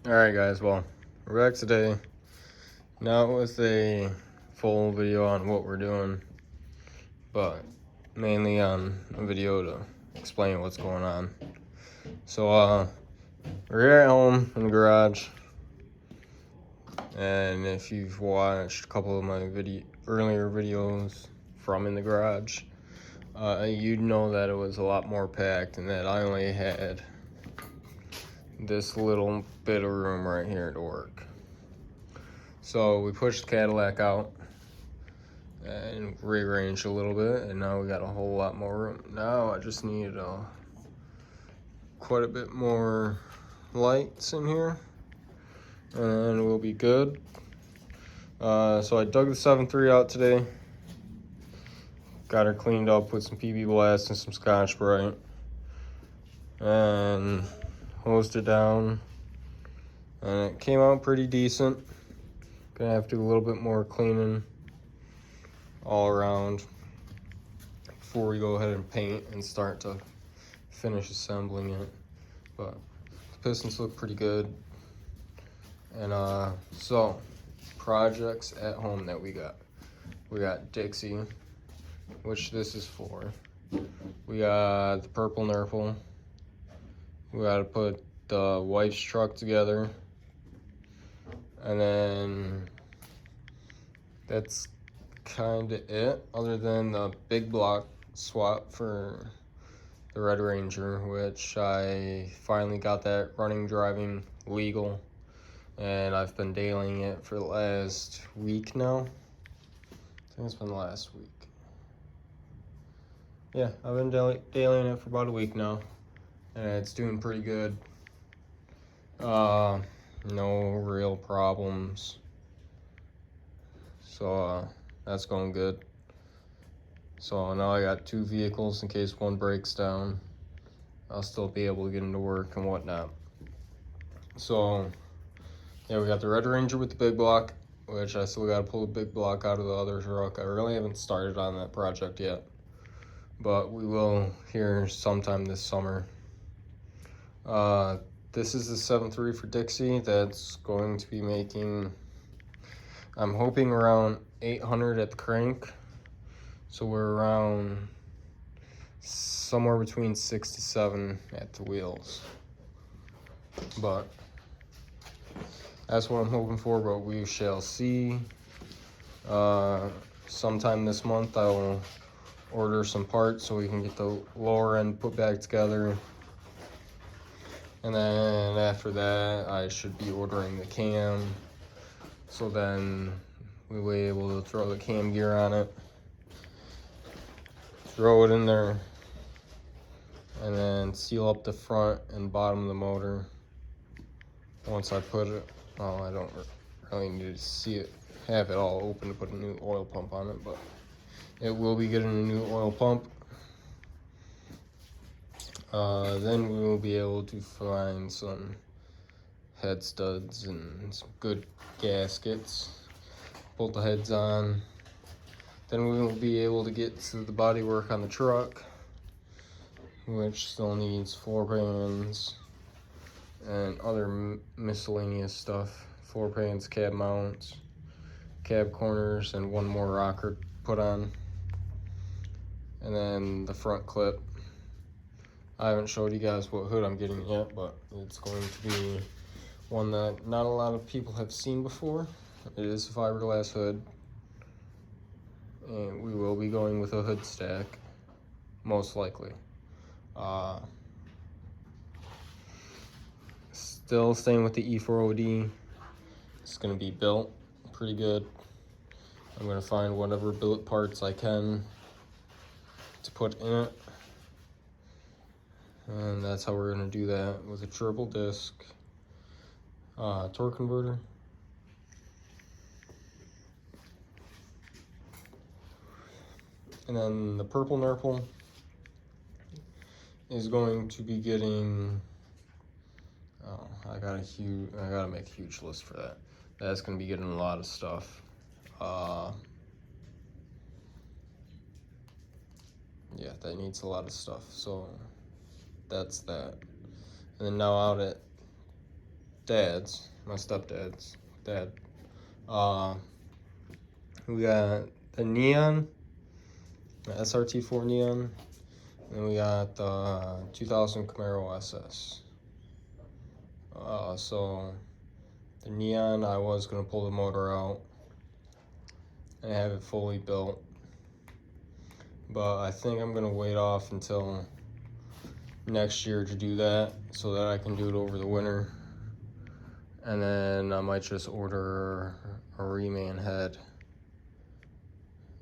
Alright guys, well, we're back today, not with a full video on what we're doing, but mainly on a video to explain what's going on. So, we're here at home in the garage, and if you've watched a couple of my earlier videos from in the garage, you'd know that it was a lot more packed and that I only had this little bit of room right here to work. So we pushed the Cadillac out and rearranged a little bit, and now we got a whole lot more room. Now I just need quite a bit more lights in here, and we'll be good. So I dug the 7.3 out today, got her cleaned up with some PB Blast and some Scotch-Brite, and hosed it down, and it came out pretty decent. Gonna have to do a little bit more cleaning all around before we go ahead and paint and start to finish assembling it. But the pistons look pretty good. And so projects at home that we got Dixie, which this is for. We got the purple Nurple. We got to put the wife's truck together, and then that's kind of it, other than the big block swap for the Red Ranger, which I finally got that running, driving, legal, and I've been dailying it for the last week now. I think it's been the last week. Yeah, I've been dailying it for about a week now, and it's doing pretty good. No real problems. So that's going good. So now I got 2 vehicles in case one breaks down. I'll still be able to get into work and whatnot. So yeah, we got the Red Ranger with the big block, which I still got to pull the big block out of the other truck. I really haven't started on that project yet, but we will here sometime this summer. This is the 7.3 for Dixie. That's going to be making, I'm hoping, around 800 at the crank. So we're around somewhere between 6 to 7 at the wheels. But that's what I'm hoping for, but we shall see. Sometime this month I will order some parts so we can get the lower end put back together. And then after that, I should be ordering the cam. So then we'll be able to throw the cam gear on it, throw it in there, and then seal up the front and bottom of the motor. Once I put it, well, I don't really need to see it, have it all open to put a new oil pump on it, but it will be getting a new oil pump. Then we will be able to find some head studs and some good gaskets, bolt the heads on. Then we will be able to get to the body work on the truck, which still needs floor pans and other miscellaneous stuff. Floor pans, cab mounts, cab corners, and one more rocker put on. And then the front clip. I haven't showed you guys what hood I'm getting yet, but it's going to be one that not a lot of people have seen before. It is a fiberglass hood, and we will be going with a hood stack, most likely. Still staying with the E4OD. It's going to be built pretty good. I'm going to find whatever billet parts I can to put in it. And that's how we're going to do that, with a triple disc torque converter. And then the purple Nurple is going to be getting, I gotta make a huge list for that. That's going to be getting a lot of stuff. Yeah, that needs a lot of stuff, so that's that. And then now out at dad's, my stepdad's dad. We got the Neon, the SRT4 Neon, and we got the 2000 Camaro SS. So the Neon, I was gonna pull the motor out and have it fully built, but I think I'm gonna wait off until next year to do that so that I can do it over the winter. And then I might just order a reman head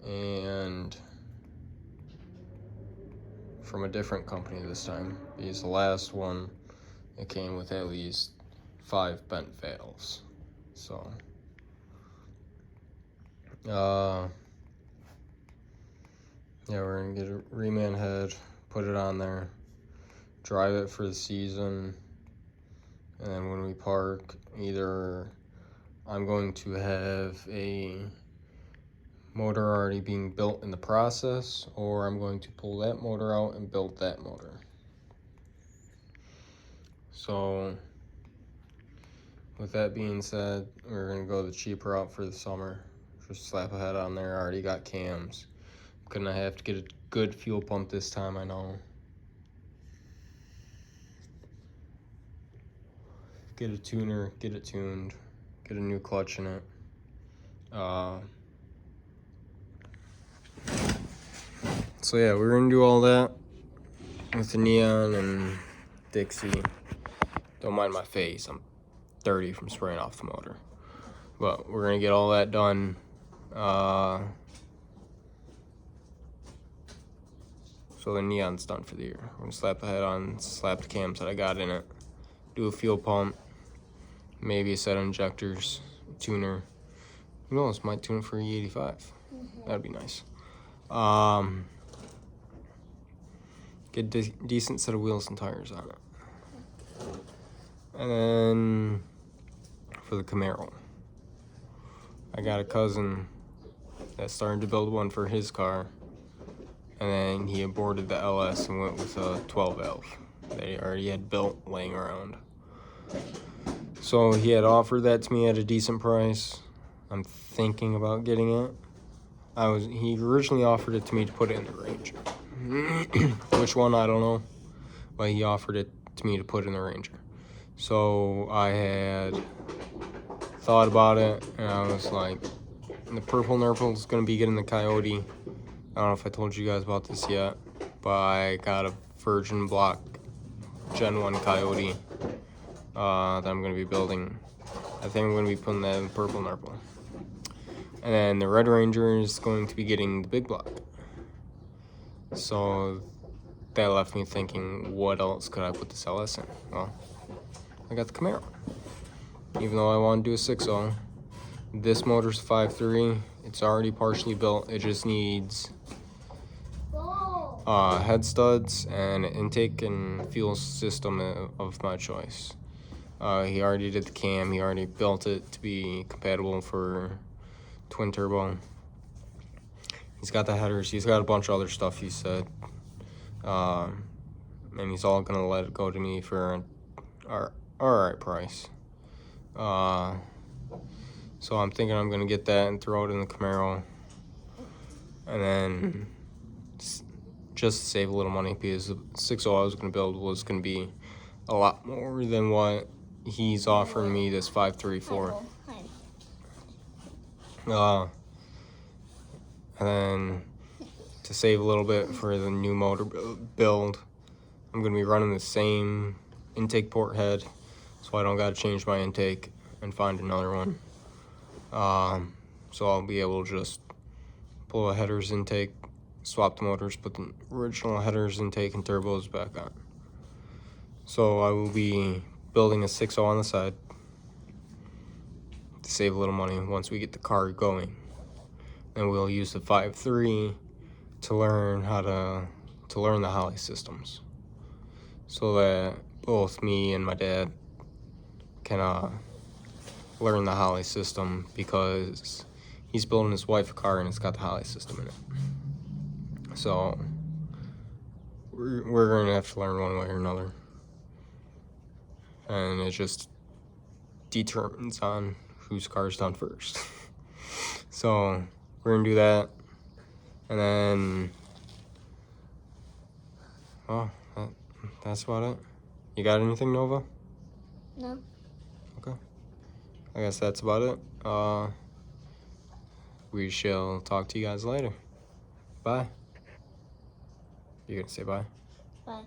and from a different company this time, because the last one it came with at least 5 bent valves. So yeah, we're gonna get a reman head, put it on there, drive it for the season, and then when we park, either I'm going to have a motor already being built in the process, or I'm going to pull that motor out and build that motor. So with that being said, we're gonna go the cheaper route for the summer. Just slap a head on there. I already got cams. Gonna have to get a good fuel pump this time, I know. Get a tuner, get it tuned, get a new clutch in it. So yeah, we're gonna do all that with the Neon and Dixie. Don't mind my face, I'm dirty from spraying off the motor. But we're gonna get all that done. So the Neon's done for the year. We're gonna slap the head on, slap the cams that I got in it, do a fuel pump, maybe a set of injectors, a tuner. Who knows, might tune it for E85. That'd be nice. Get a decent set of wheels and tires on it. And then for the Camaro, I got a cousin that started to build one for his car, and then he aborted the LS and went with a 12 valve that he already had built laying around. So he had offered that to me at a decent price. I'm thinking about getting it. He originally offered it to me to put it in the Ranger. Which one, I don't know, but he offered it to me to put in the Ranger. So I had thought about it, and I was like, the Purple Nurple is going to be getting the Coyote. I don't know if I told you guys about this yet, but I got a virgin block Gen 1 Coyote that I'm going to be building. I think I'm going to be putting that in Purple Nurple. And then the Red Ranger is going to be getting the big block. So that left me thinking, what else could I put this LS in? Well, I got the Camaro. Even though I want to do a 6.0, this motor's 5.3. It's already partially built. It just needs head studs and intake and fuel system of my choice. He already did the cam. He already built it to be compatible for twin turbo. He's got the headers. He's got a bunch of other stuff, he said. And he's all gonna let it go to me for an alright price. So I'm thinking I'm gonna get that and throw it in the Camaro, and then just to save a little money, because the 6.0 I was gonna build was gonna be a lot more than what he's offering me this 5.3 for. And then to save a little bit for the new motor build, I'm gonna be running the same intake port head, so I don't gotta change my intake and find another one. So I'll be able to just pull a headers intake, swap the motors, put the original headers intake and turbos back on. So I will be building a 6.0 on the side to save a little money once we get the car going. And we'll use the 5.3 to learn how to learn the Holley systems, so that both me and my dad can learn the Holley system, because he's building his wife a car and it's got the Holley system in it. So we're gonna have to learn one way or another, and it just determines on whose car's done first. So we're gonna do that, and then, well, that's about it. You got anything, Nova? No. Okay. I guess that's about it. We shall talk to you guys later. Bye. You gonna say bye? Bye.